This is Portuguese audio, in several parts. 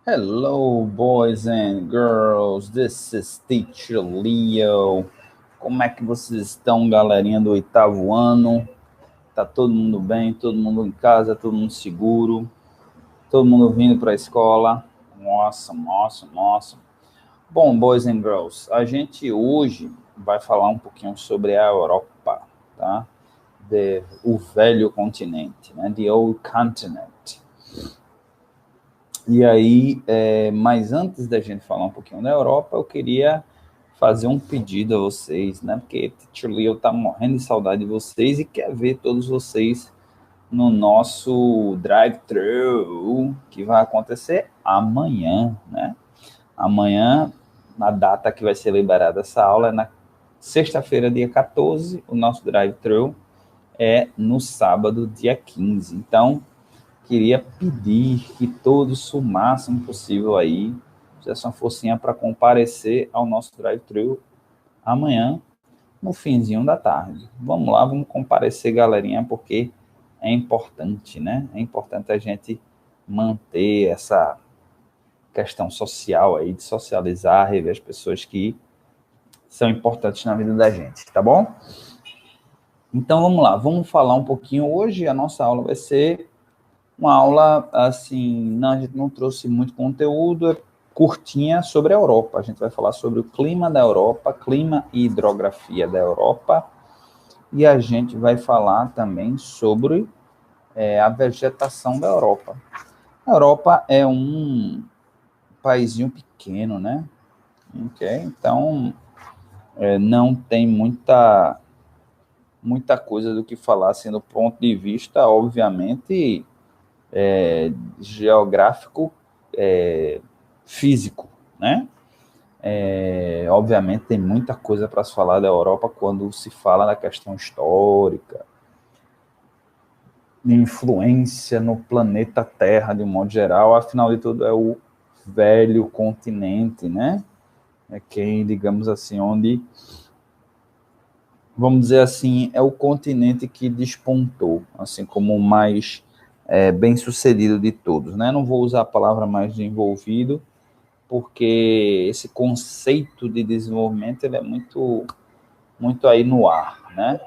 Hello, boys and girls. This is Teacher Leo. Como é que vocês estão, galerinha do oitavo ano? Tá todo mundo bem? Todo mundo em casa? Todo mundo seguro? Todo mundo vindo para a escola? Nossa, nossa, nossa. Bom, boys and girls, a gente hoje vai falar um pouquinho sobre a Europa, tá? O velho continente, né? The Old Continent. E aí, mas antes da gente falar um pouquinho da Europa, eu queria fazer um pedido a vocês, né? Porque Teacher Leo tá morrendo de saudade de vocês e quer ver todos vocês no nosso drive-thru, que vai acontecer amanhã, né? Amanhã, na data que vai ser liberada essa aula, é na sexta-feira, dia 14, o nosso drive-thru é no sábado, dia 15. Então, queria pedir que todos o máximo possível aí fizessem uma forcinha para comparecer ao nosso drive-thru amanhã, no finzinho da tarde. Vamos lá, vamos comparecer, galerinha, porque é importante, né? É importante a gente manter essa questão social aí, de socializar, rever as pessoas que são importantes na vida da gente, tá bom? Então vamos lá, vamos falar um pouquinho. Hoje a nossa aula vai ser uma aula, assim, não, a gente não trouxe muito conteúdo, é curtinha sobre a Europa. A gente vai falar sobre o clima da Europa, clima e hidrografia da Europa, e a gente vai falar também sobre a vegetação da Europa. A Europa é um paísinho pequeno, né? Okay? Então, não tem muita coisa do que falar, assim, do ponto de vista, obviamente, geográfico, físico, né? Obviamente tem muita coisa para se falar da Europa quando se fala da questão histórica, de influência no planeta Terra de um modo geral. Afinal de tudo é o velho continente, né? É quem, digamos assim, onde, vamos dizer assim, é o continente que despontou, assim como o mais bem sucedido de todos, né? Não vou usar a palavra mais desenvolvido, porque esse conceito de desenvolvimento ele é muito aí no ar, né?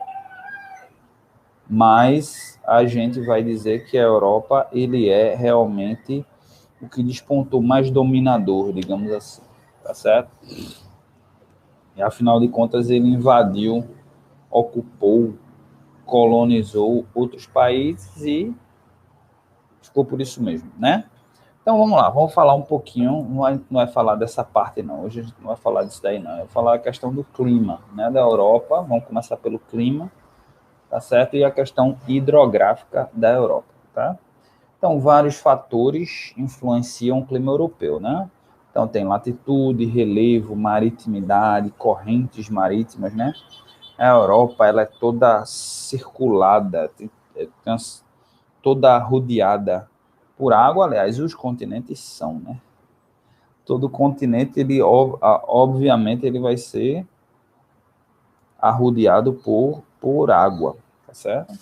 Mas a gente vai dizer que a Europa ele é realmente o que despontou mais dominador, digamos assim, tá certo? E afinal de contas ele invadiu, ocupou, colonizou outros países e ficou por isso mesmo, né? Então vamos lá, vamos falar um pouquinho, não é falar dessa parte não, hoje a gente não vai falar disso daí não, é falar a questão do clima, né, da Europa, vamos começar pelo clima, tá certo? E a questão hidrográfica da Europa, tá? Então vários fatores influenciam o clima europeu, né? Então tem latitude, relevo, maritimidade, correntes marítimas, né? A Europa ela é toda circulada, toda rodeada por água, aliás, os continentes são, né? Todo continente, ele obviamente, ele vai ser arrodeado por água, tá certo?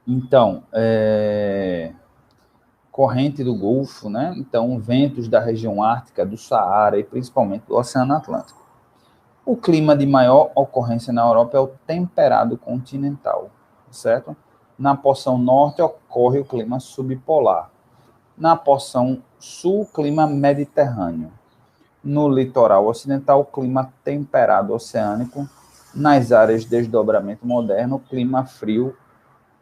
Então, corrente do Golfo, né? Então, ventos da região ártica, do Saara e principalmente do Oceano Atlântico. O clima de maior ocorrência na Europa é o temperado continental, certo? Na porção norte ocorre o clima subpolar. Na porção sul, clima mediterrâneo. No litoral ocidental, clima temperado oceânico. Nas áreas de desdobramento moderno, clima frio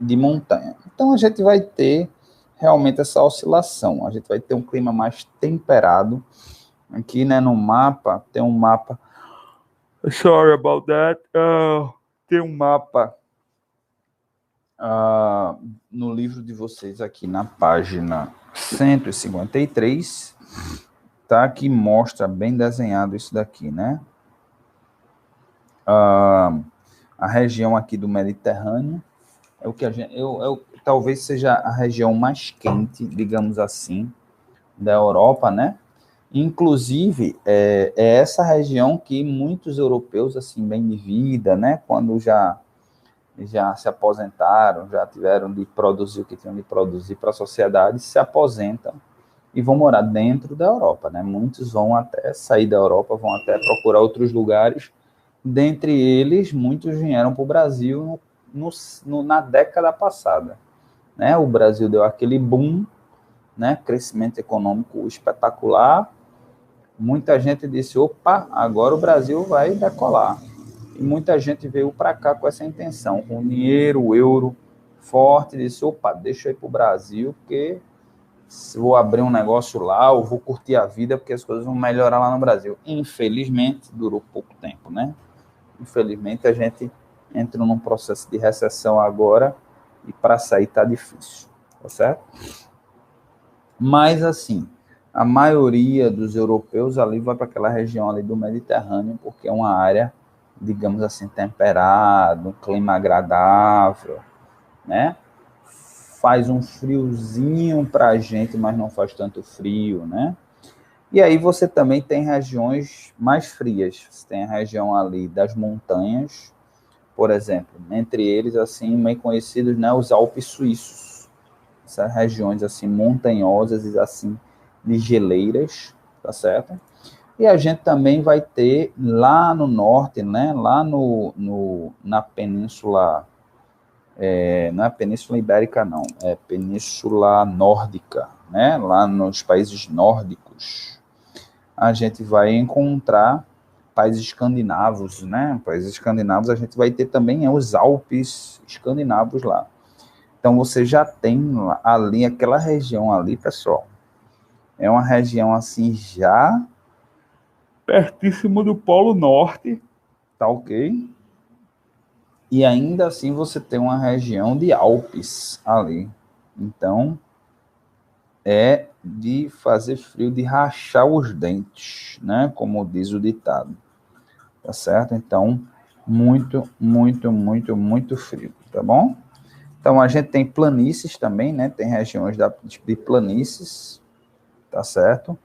de montanha. Então, a gente vai ter realmente essa oscilação. A gente vai ter um clima mais temperado. Aqui, né, no mapa, tem um mapa. Sorry about that. Tem um mapa no livro de vocês aqui na página 153, tá? Que mostra bem desenhado isso daqui, né? A região aqui do Mediterrâneo é o que a gente, talvez seja a região mais quente, digamos assim, da Europa, né? Inclusive, é essa região que muitos europeus, assim, bem de vida, né? Quando já se aposentaram, já tiveram de produzir o que tinham de produzir para a sociedade, se aposentam e vão morar dentro da Europa, né? Muitos vão até sair da Europa, vão até procurar outros lugares. Dentre eles, muitos vieram para o Brasil na década passada, né? O Brasil deu aquele boom, né? Crescimento econômico espetacular. Muita gente disse, opa, agora o Brasil vai decolar. E muita gente veio para cá com essa intenção, com dinheiro, o euro forte, disse, opa, deixa eu ir para o Brasil, porque vou abrir um negócio lá, ou vou curtir a vida, porque as coisas vão melhorar lá no Brasil. Infelizmente, durou pouco tempo, né? Infelizmente, a gente entrou num processo de recessão agora, e para sair tá difícil, tá certo? Mas, assim, a maioria dos europeus ali vai para aquela região ali do Mediterrâneo, porque é uma área, digamos assim, temperada, um clima agradável, né? Faz um friozinho para a gente, mas não faz tanto frio, né? E aí você também tem regiões mais frias. Você tem a região ali das montanhas, por exemplo, entre eles, assim, meio conhecidos, né, os Alpes suíços. Essas regiões, assim, montanhosas e, assim, de geleiras, tá certo? E a gente também vai ter lá no norte, né, lá na península, não é Península Ibérica, não, é Península Nórdica, né, lá nos países nórdicos, a gente vai encontrar países escandinavos, né, países escandinavos, a gente vai ter também os Alpes escandinavos lá. Então, você já tem ali, aquela região ali, pessoal, é uma região assim, já pertíssimo do Polo Norte, tá ok? E ainda assim você tem uma região de Alpes ali. Então, é de fazer frio, de rachar os dentes, né? Como diz o ditado. Tá certo? Então, muito, muito, muito, muito frio, tá bom? Então, a gente tem planícies também, né? Tem regiões de planícies, tá certo?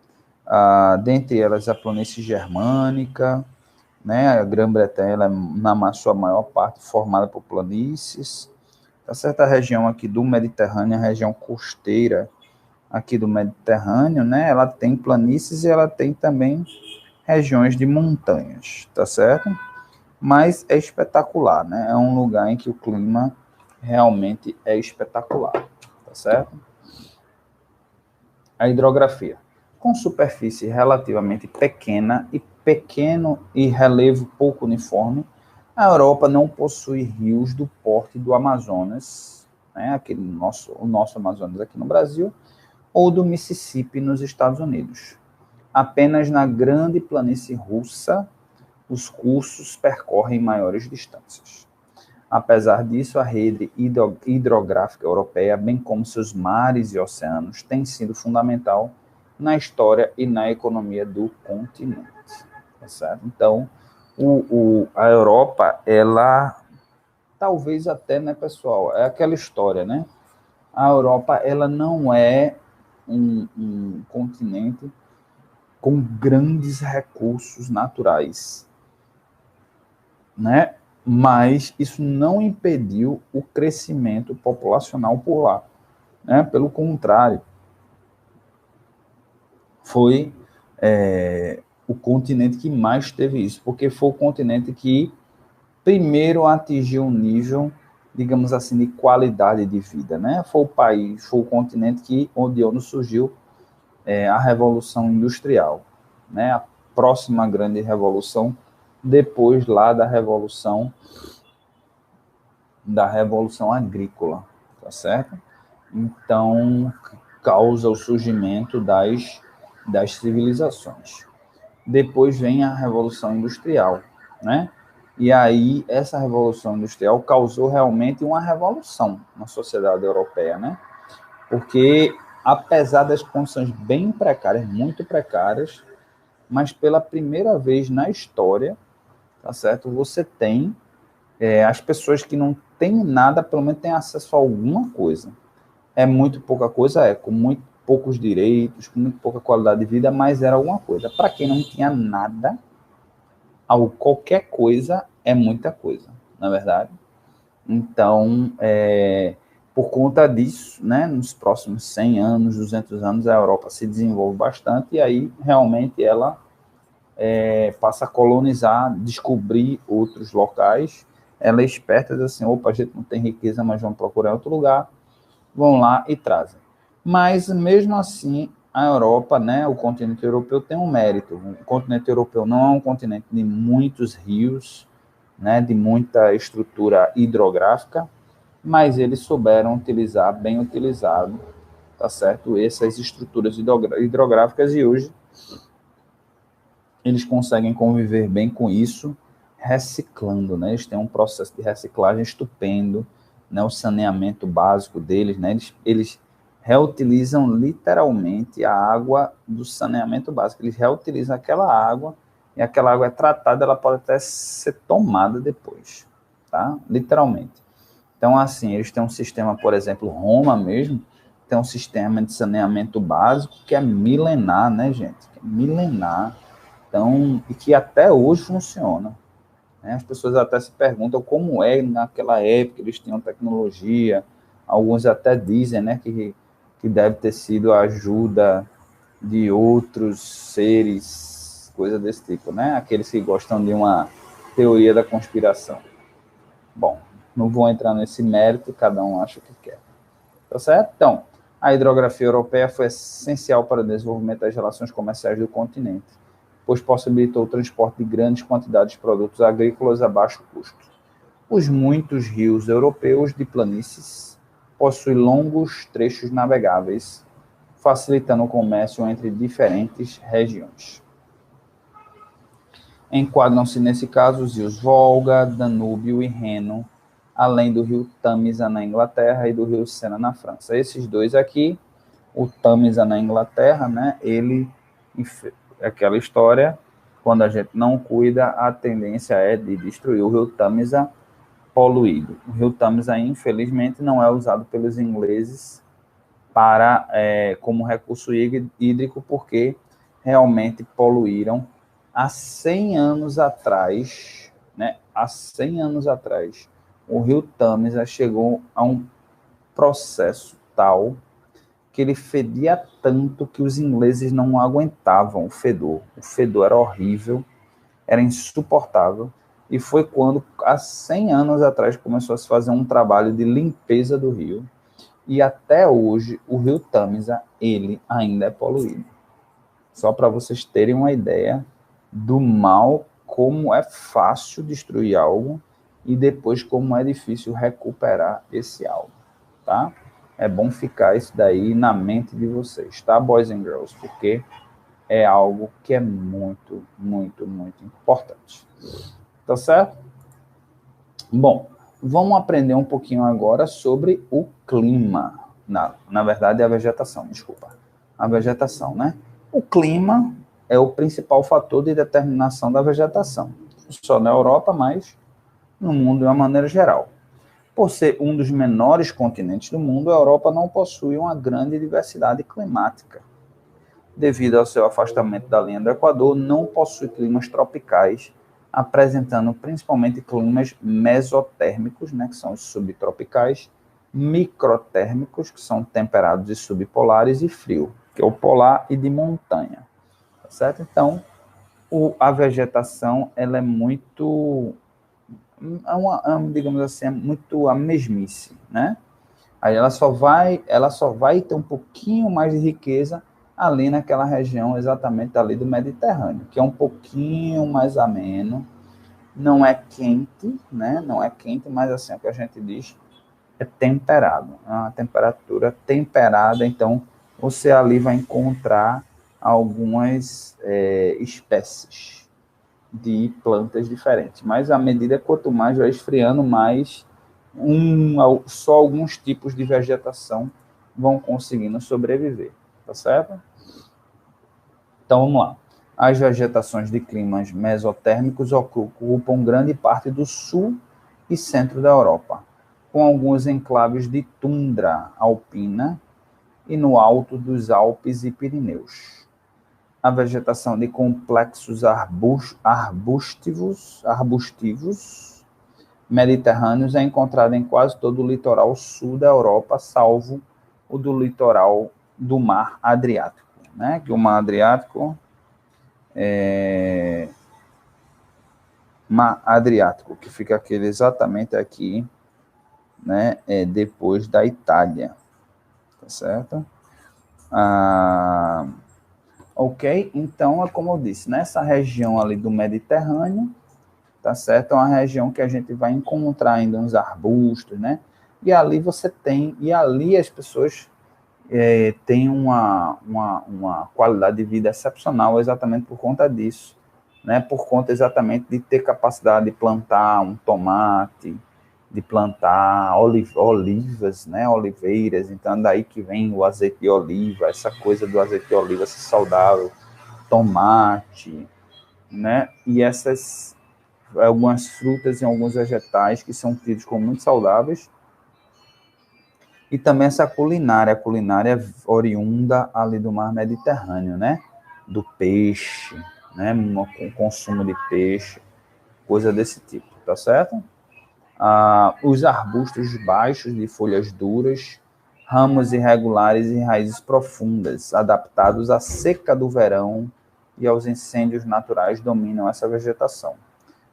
Dentre elas, a planície germânica, né? A Grã-Bretanha, ela é, na sua maior parte, formada por planícies. Tá certa região aqui do Mediterrâneo, a região costeira aqui do Mediterrâneo, né? Ela tem planícies e ela tem também regiões de montanhas, tá certo? Mas é espetacular, né? É um lugar em que o clima realmente é espetacular, tá certo? A hidrografia. Com superfície relativamente pequena e pequeno e relevo pouco uniforme, a Europa não possui rios do porte do Amazonas, né, o nosso Amazonas aqui no Brasil, ou do Mississippi nos Estados Unidos. Apenas na grande planície russa, os cursos percorrem maiores distâncias. Apesar disso, a rede hidrográfica europeia, bem como seus mares e oceanos, tem sido fundamental na história e na economia do continente. Tá certo? Então, a Europa, ela, talvez até, né, pessoal, é aquela história, né? A Europa, ela não é um continente com grandes recursos naturais, né? Mas isso não impediu o crescimento populacional por lá, né? Pelo contrário, foi o continente que mais teve isso, porque foi o continente que primeiro atingiu um nível, digamos assim, de qualidade de vida, né? Foi o país, foi o continente onde surgiu a Revolução Industrial, né? A próxima grande revolução, depois lá da Revolução Agrícola, tá certo? Então, causa o surgimento das civilizações. Depois vem a Revolução Industrial, né? E aí, essa Revolução Industrial causou realmente uma revolução na sociedade europeia, né? Porque, apesar das condições bem precárias, muito precárias, mas pela primeira vez na história, tá certo? Você tem as pessoas que não têm nada, pelo menos têm acesso a alguma coisa. É muito pouca coisa, com muito poucos direitos, com muito pouca qualidade de vida, mas era alguma coisa. Para quem não tinha nada, qualquer coisa é muita coisa, na verdade. Então, Por conta disso, né, nos próximos 100 anos, 200 anos, a Europa se desenvolve bastante e aí realmente ela passa a colonizar, descobrir outros locais. Ela é esperta, diz assim, opa, a gente não tem riqueza, mas vamos procurar outro lugar, vão lá e trazem. Mas, mesmo assim, a Europa, né, o continente europeu tem um mérito. O continente europeu não é um continente de muitos rios, né, de muita estrutura hidrográfica, mas eles souberam utilizar, bem utilizado, tá certo? Essas estruturas hidrográficas e hoje eles conseguem conviver bem com isso, reciclando, né? Eles têm um processo de reciclagem estupendo, né? O saneamento básico deles, né? Eles reutilizam literalmente a água do saneamento básico. Eles reutilizam aquela água e aquela água é tratada, ela pode até ser tomada depois, tá? Literalmente. Então, assim, eles têm um sistema, por exemplo, Roma mesmo, tem um sistema de saneamento básico que é milenar, né, gente? Que é milenar. Então, e que até hoje funciona. Né? As pessoas até se perguntam como é naquela época, eles tinham tecnologia, alguns até dizem, né, que deve ter sido a ajuda de outros seres, coisa desse tipo, né? Aqueles que gostam de uma teoria da conspiração. Bom, não vou entrar nesse mérito, cada um acha o que quer. Tá certo? Então, a hidrografia europeia foi essencial para o desenvolvimento das relações comerciais do continente, pois possibilitou o transporte de grandes quantidades de produtos agrícolas a baixo custo. Os muitos rios europeus de planícies possuem longos trechos navegáveis, facilitando o comércio entre diferentes regiões. Enquadram-se nesse caso os rios Volga, Danúbio e Reno, além do rio Tamisa na Inglaterra e do rio Sena na França. Esses dois aqui, o Tamisa na Inglaterra, né, ele, aquela história, quando a gente não cuida, a tendência é de destruir o rio Tamisa poluído. O rio Tamisa, infelizmente, não é usado pelos ingleses para como recurso hídrico, porque realmente poluíram há 100 anos atrás, né? Há 100 anos atrás, o rio Tamisa chegou a um processo tal que ele fedia tanto que os ingleses não aguentavam o fedor. O fedor era horrível, era insuportável, e foi quando, há 100 anos atrás, começou a se fazer um trabalho de limpeza do rio, e até hoje o rio Tamisa, ele ainda é poluído. Só para vocês terem uma ideia do mal, como é fácil destruir algo e depois como é difícil recuperar esse algo, tá? É bom ficar isso daí na mente de vocês, tá, boys and girls? Porque é algo que é muito, muito, muito importante. Tá certo? Bom, vamos aprender um pouquinho agora sobre o clima. Na verdade, é a vegetação, desculpa. A vegetação, né? O clima é o principal fator de determinação da vegetação. Só na Europa, mas no mundo de uma maneira geral. Por ser um dos menores continentes do mundo, a Europa não possui uma grande diversidade climática. Devido ao seu afastamento da linha do Equador, não possui climas tropicais, apresentando principalmente climas mesotérmicos, né, que são os subtropicais, microtérmicos, que são temperados e subpolares, e frio, que é o polar e de montanha. Tá certo? Então, a vegetação ela é muito, digamos assim, é muito a mesmice, né? Aí ela só vai ter um pouquinho mais de riqueza ali naquela região exatamente ali do Mediterrâneo, que é um pouquinho mais ameno, não é quente, né? Não é quente, mas assim, o que a gente diz é temperado, é uma temperatura temperada, então você ali vai encontrar algumas espécies de plantas diferentes, mas à medida quanto mais vai esfriando, mais só alguns tipos de vegetação vão conseguindo sobreviver, tá certo? Então vamos lá. As vegetações de climas mesotérmicos ocupam grande parte do sul e centro da Europa, com alguns enclaves de tundra alpina e no alto dos Alpes e Pirineus. A vegetação de complexos arbustivos mediterrâneos é encontrada em quase todo o litoral sul da Europa, salvo o do litoral do Mar Adriático, né? Que o Mar Adriático Mar Adriático, que fica aquele exatamente aqui, né? Depois da Itália, tá certo? Ok, então é como eu disse, nessa região ali do Mediterrâneo, tá certo? É uma região que a gente vai encontrar ainda uns arbustos, né? E ali as pessoas têm uma qualidade de vida excepcional exatamente por conta disso, né? Por conta exatamente de ter capacidade de plantar um tomate, de plantar olivas, né? Oliveiras, então daí que vem o azeite de oliva, essa coisa do azeite de oliva ser saudável, tomate, né? E essas algumas frutas e alguns vegetais que são tidos como muito saudáveis. E também essa culinária, oriunda ali do mar Mediterrâneo, né? Do peixe, né? O consumo de peixe, coisa desse tipo, tá certo? Os arbustos baixos de folhas duras, ramos irregulares e raízes profundas, adaptados à seca do verão e aos incêndios naturais, dominam essa vegetação.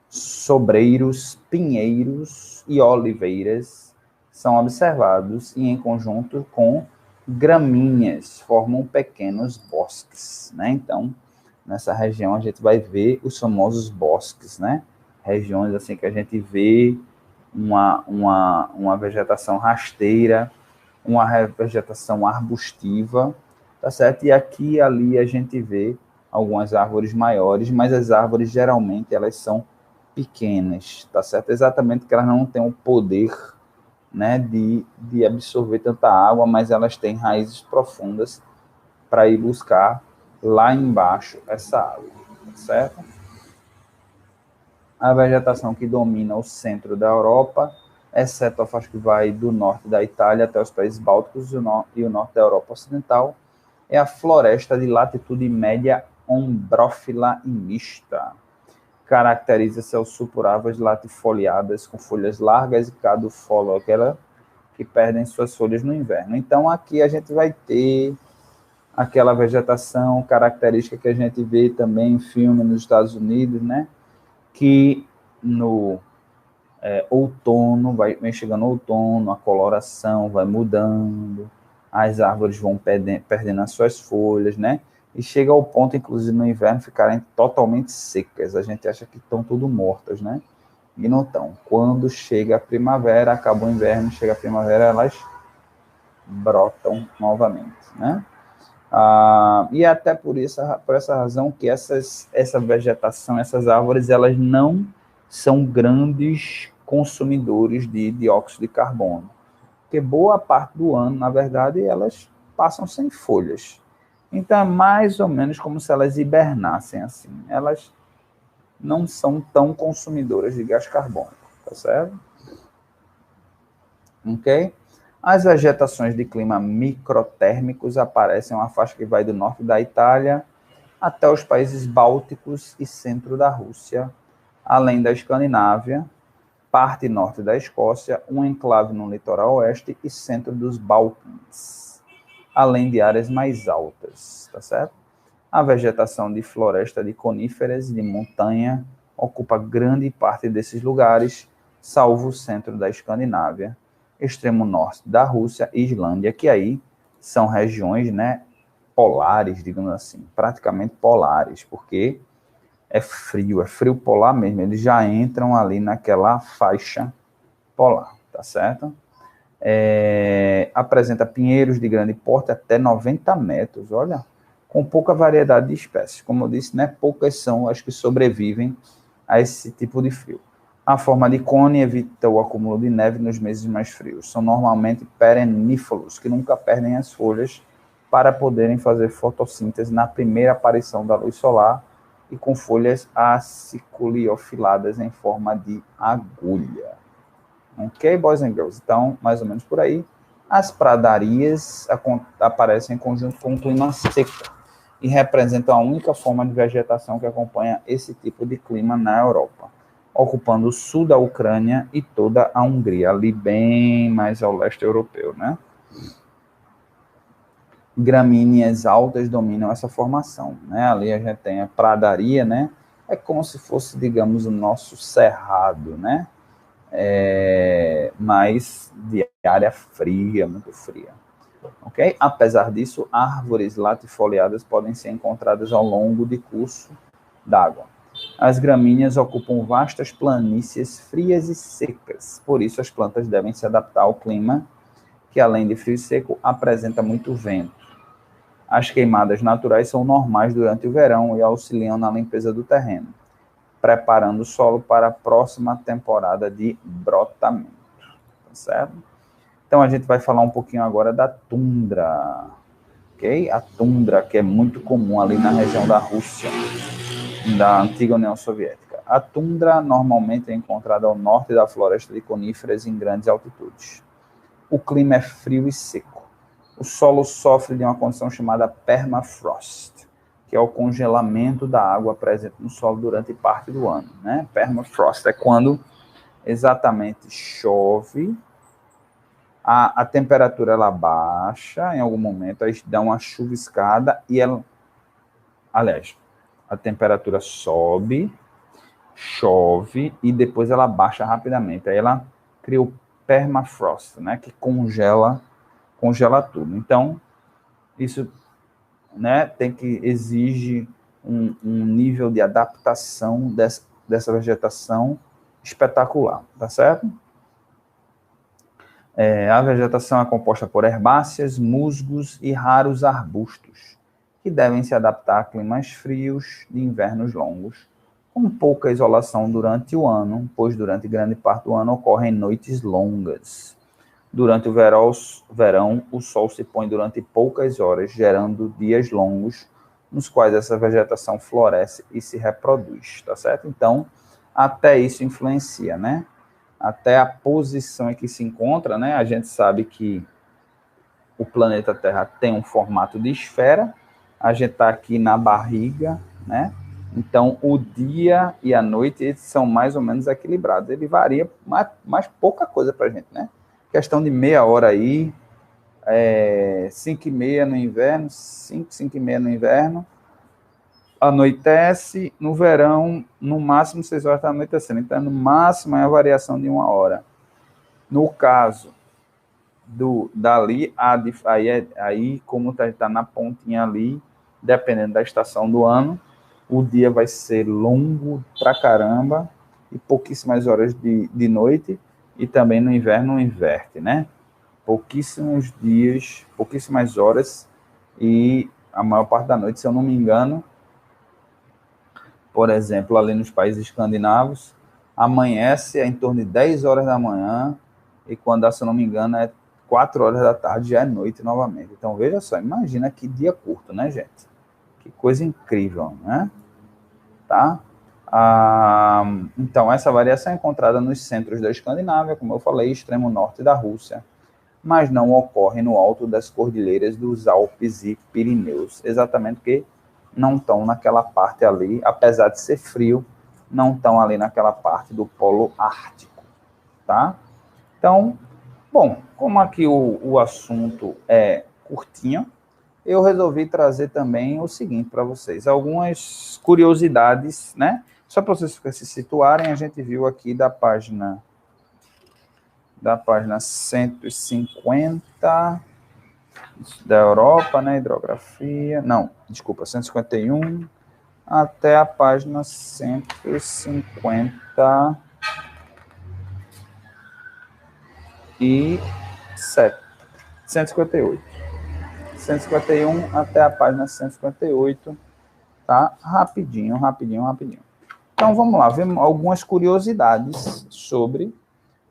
Sobreiros, pinheiros e oliveiras são observados e, em conjunto com gramíneas, formam pequenos bosques, né? Então, nessa região a gente vai ver os famosos bosques, né? Regiões assim que a gente vê uma vegetação rasteira, uma vegetação arbustiva, tá certo? E aqui e ali a gente vê algumas árvores maiores, mas as árvores geralmente elas são pequenas, tá certo? Exatamente porque elas não têm o poder, né, de absorver tanta água, mas elas têm raízes profundas para ir buscar lá embaixo essa água, tá certo? A vegetação que domina o centro da Europa, exceto a faixa que vai do norte da Itália até os países bálticos e o norte da Europa Ocidental, é a floresta de latitude média ombrófila e mista. Caracteriza-se aos supuráveis latifoliadas com folhas largas e cadufolícolas que perdem suas folhas no inverno. Então, aqui a gente vai ter aquela vegetação característica que a gente vê também em filme nos Estados Unidos, né? Que no outono, vem chegando o outono, a coloração vai mudando, as árvores vão perdendo as suas folhas, né? E chega ao ponto, inclusive no inverno, ficarem totalmente secas. A gente acha que estão tudo mortas, né? E não estão. Quando chega a primavera, acaba o inverno, chega a primavera, elas brotam novamente, né? E até por essa razão que essa vegetação, essas árvores, elas não são grandes consumidores de dióxido de carbono, porque boa parte do ano, na verdade, elas passam sem folhas. Então, é mais ou menos como se elas hibernassem assim. Elas não são tão consumidoras de gás carbônico, tá certo? Ok? As vegetações de clima microtérmicos aparecem em uma faixa que vai do norte da Itália até os países bálticos e centro da Rússia, além da Escandinávia, parte norte da Escócia, um enclave no litoral oeste e centro dos Balcãs, além de áreas mais altas, tá certo? A vegetação de floresta de coníferas e de montanha ocupa grande parte desses lugares, salvo o centro da Escandinávia, extremo norte da Rússia e Islândia, que aí são regiões, né, polares, digamos assim, praticamente polares, porque é frio polar mesmo, eles já entram ali naquela faixa polar, tá certo? Apresenta pinheiros de grande porte até 90 metros, olha, com pouca variedade de espécies. Como eu disse, né, poucas são as que sobrevivem a esse tipo de frio. A forma de cone evita o acúmulo de neve nos meses mais frios. São normalmente perennífolos, que nunca perdem as folhas para poderem fazer fotossíntese na primeira aparição da luz solar e com folhas aciculiofiladas em forma de agulha. Ok, boys and girls? Então, mais ou menos por aí. As pradarias aparecem em conjunto com o clima seco e representam a única forma de vegetação que acompanha esse tipo de clima na Europa. ocupando o sul da Ucrânia e toda a Hungria, ali bem mais ao leste europeu, né? Gramíneas altas dominam essa formação, né? Ali a gente tem a pradaria, né? É como se fosse, digamos, o nosso cerrado, né? Mas de área fria, muito fria. Ok? Apesar disso, árvores latifoliadas podem ser encontradas ao longo do curso d'água. As gramíneas ocupam vastas planícies frias e secas, por isso as plantas devem se adaptar ao clima, que além de frio e seco, apresenta muito vento. As queimadas naturais são normais durante o verão e auxiliam na limpeza do terreno, preparando o solo para a próxima temporada de brotamento. Tá certo? Então a gente vai falar um pouquinho agora da tundra, ok? A tundra, que é muito comum ali na região da Rússia, da antiga União Soviética. A tundra normalmente é encontrada ao norte da floresta de coníferas em grandes altitudes. O clima é frio e seco. O solo sofre de uma condição chamada permafrost, que é o congelamento da água presente no solo durante parte do ano, né? Permafrost é quando exatamente chove, a temperatura ela baixa em algum momento, aí dá uma chuviscada e ela, aliás, a temperatura sobe, chove e depois ela baixa rapidamente. Aí ela cria o permafrost, né, que congela tudo. Então, isso, né, exige um nível de adaptação dessa vegetação espetacular, tá certo? A vegetação é composta por herbáceas, musgos e raros arbustos, que devem se adaptar a climas frios de invernos longos, com pouca isolação durante o ano, pois durante grande parte do ano ocorrem noites longas. Durante o verão, o sol se põe durante poucas horas, gerando dias longos, nos quais essa vegetação floresce e se reproduz, tá certo? Então, até isso influencia, né? Até a posição em que se encontra, né? A gente sabe que o planeta Terra tem um formato de esfera, a gente está aqui na barriga, né? Então, o dia e a noite eles são mais ou menos equilibrados. Ele varia mais pouca coisa para a gente, né? Questão de meia hora aí, 5h30 no inverno, 5h30 no inverno, anoitece, no verão, no máximo 6 horas está anoitecendo. Então, no máximo é a variação de 1 hora. No caso dali, aí como está na pontinha ali, dependendo da estação do ano, o dia vai ser longo pra caramba e pouquíssimas horas de noite, e também no inverno inverte, né? Pouquíssimos dias, pouquíssimas horas e a maior parte da noite, se eu não me engano, por exemplo, ali nos países escandinavos, amanhece em torno de 10 horas da manhã e quando, se eu não me engano, é 4 horas da tarde, já é noite novamente. Então, veja só, imagina que dia curto, né, gente? Que coisa incrível, né? Tá? Então, essa variação é encontrada nos centros da Escandinávia, como eu falei, extremo norte da Rússia, mas não ocorre no alto das cordilheiras dos Alpes e Pirineus, exatamente porque não estão naquela parte ali, apesar de ser frio, não estão ali naquela parte do Polo Ártico, tá? Então, bom, como aqui o assunto é curtinho, eu resolvi trazer também o seguinte para vocês, algumas curiosidades, né? Só para vocês se situarem, a gente viu aqui da página 150 da Europa, né? Hidrografia, não, desculpa, 151 até a página 157. 158. 151 até a página 158, tá? Rapidinho. Então, vamos lá, vemos algumas curiosidades sobre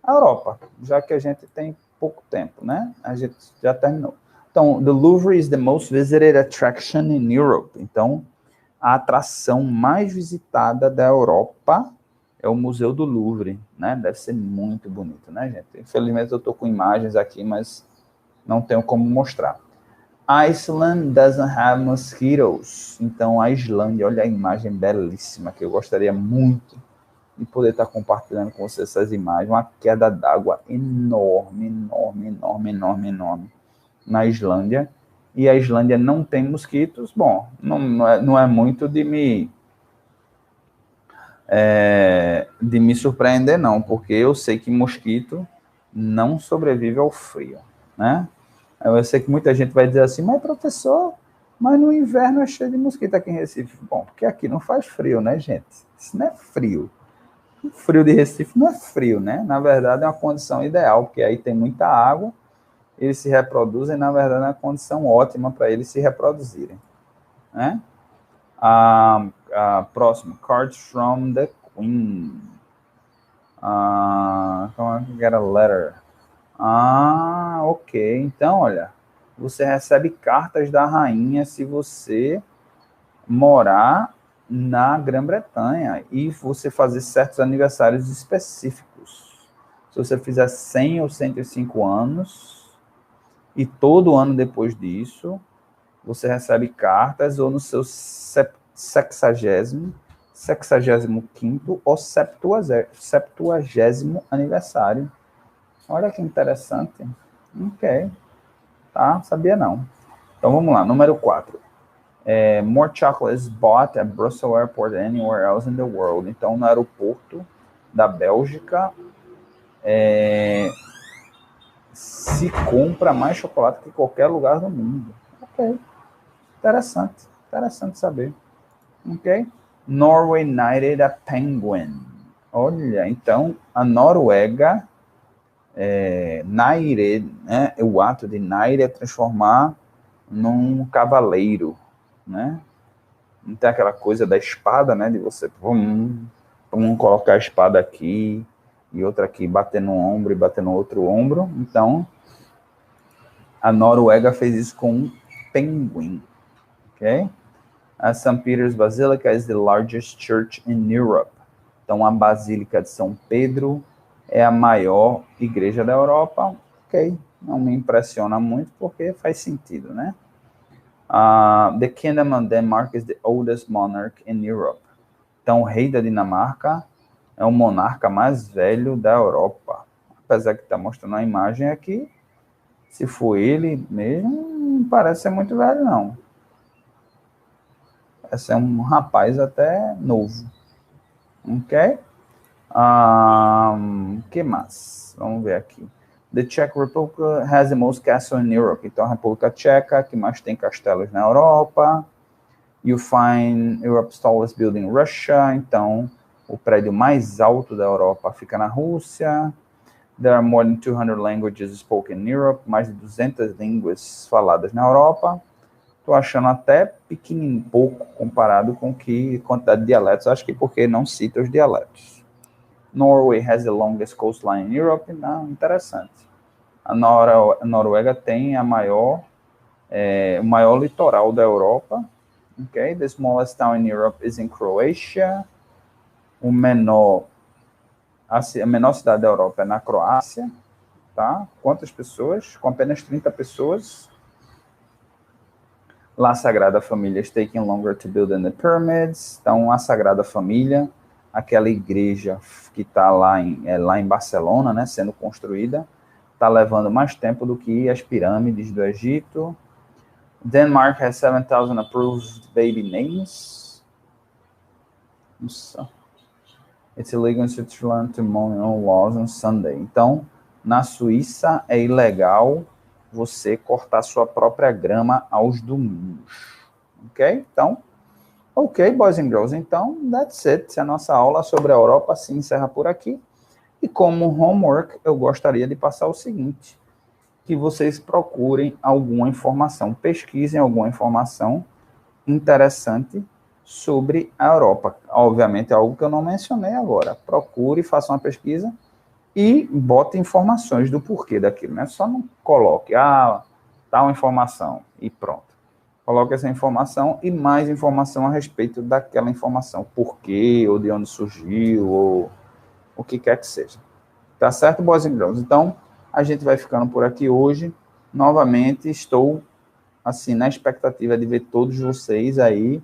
a Europa, já que a gente tem pouco tempo, né? A gente já terminou. Então, the Louvre is the most visited attraction in Europe. Então, a atração mais visitada da Europa é o Museu do Louvre, né? Deve ser muito bonito, né, gente? Infelizmente, eu estou com imagens aqui, mas não tenho como mostrar. Iceland doesn't have mosquitoes. Então, a Islândia, olha a imagem belíssima, que eu gostaria muito de poder estar compartilhando com vocês essas imagens. Uma queda d'água enorme, enorme, enorme, enorme, enorme na Islândia. E a Islândia não tem mosquitos. Bom, não é muito de me surpreender, não, porque eu sei que mosquito não sobrevive ao frio, né? Eu sei que muita gente vai dizer assim, mas professor, mas no inverno é cheio de mosquito aqui em Recife. Bom, porque aqui não faz frio, né, gente? Isso não é frio. O frio de Recife não é frio, né? Na verdade, é uma condição ideal, porque aí tem muita água, eles se reproduzem, na verdade, é uma condição ótima para eles se reproduzirem, né? Próximo, Cards from the Queen. Come on, get a letter. Ok. Então, olha, você recebe cartas da rainha se você morar na Grã-Bretanha e você fazer certos aniversários específicos. Se você fizer 100 ou 105 anos, e todo ano depois disso, você recebe cartas, ou no seu 60º, 65º ou 70º aniversário. Olha que interessante. Ok. Tá? Sabia não. Então vamos lá. Número 4. More chocolate is bought at Brussels Airport than anywhere else in the world. Então, no aeroporto da Bélgica, se compra mais chocolate que qualquer lugar do mundo. Ok. Interessante. Interessante saber. Ok. Norway knighted a penguin. Olha, então, a Noruega, knighted, né? O ato de knight é transformar num cavaleiro, né? Não tem aquela coisa da espada, né? De você, vamos colocar a espada aqui e outra aqui, bater no ombro e bater no outro ombro. Então, a Noruega fez isso com um pinguim, ok? A St. Peter's Basilica is the largest church in Europe. Então, a Basílica de São Pedro é a maior igreja da Europa. Ok, não me impressiona muito porque faz sentido, né? The Kingdom of Denmark is the oldest monarch in Europe. Então, o rei da Dinamarca é o monarca mais velho da Europa. Apesar que está mostrando a imagem aqui, se for ele mesmo, não parece ser muito velho, não. Parece ser um rapaz até novo. Ok? Que mais? Vamos ver aqui. The Czech Republic has the most castles in Europe. Então, a República Tcheca, que mais tem castelos na Europa. You find Europe's tallest building in Russia. Então, o prédio mais alto da Europa fica na Rússia. There are more than 200 languages spoken in Europe. Mais de 200 línguas faladas na Europa. Estou achando até pequenininho, pouco, comparado com a quantidade de dialetos. Acho que porque não cita os dialetos. Norway has the longest coastline in Europe. Não, interessante. A Noruega tem o maior litoral da Europa. Okay, the smallest town in Europe is in Croatia. A menor cidade da Europa é na Croácia. Tá? Quantas pessoas? Com apenas 30 pessoas. La Sagrada Família is taking longer to build than the pyramids. Então, a Sagrada Família, aquela igreja que está lá em Barcelona, né, sendo construída, está levando mais tempo do que as pirâmides do Egito. Denmark has 7,000 approved baby names. Nossa. It's illegal in Switzerland to mow laws on Sunday. Então, na Suíça é ilegal você cortar sua própria grama aos domingos. Ok? Então, ok, boys and girls. Então, that's it. A nossa aula sobre a Europa se encerra por aqui. E como homework, eu gostaria de passar o seguinte, que vocês procurem alguma informação, pesquisem alguma informação interessante sobre a Europa. Obviamente, é algo que eu não mencionei agora. Procure, faça uma pesquisa e bote informações do porquê daquilo, né? Só não coloque, tal informação e pronto. Coloque essa informação e mais informação a respeito daquela informação, porquê, ou de onde surgiu, ou o que quer que seja. Tá certo, boys and girls? Então, a gente vai ficando por aqui hoje. Novamente, estou assim na expectativa de ver todos vocês aí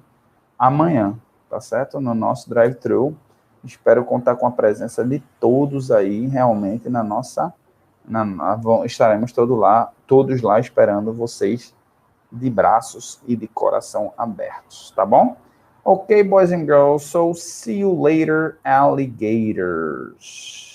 amanhã, tá certo? No nosso drive-thru. Espero contar com a presença de todos aí, realmente, na nossa... estaremos todos lá esperando vocês de braços e de coração abertos, tá bom? Ok, boys and girls, so see you later, alligators.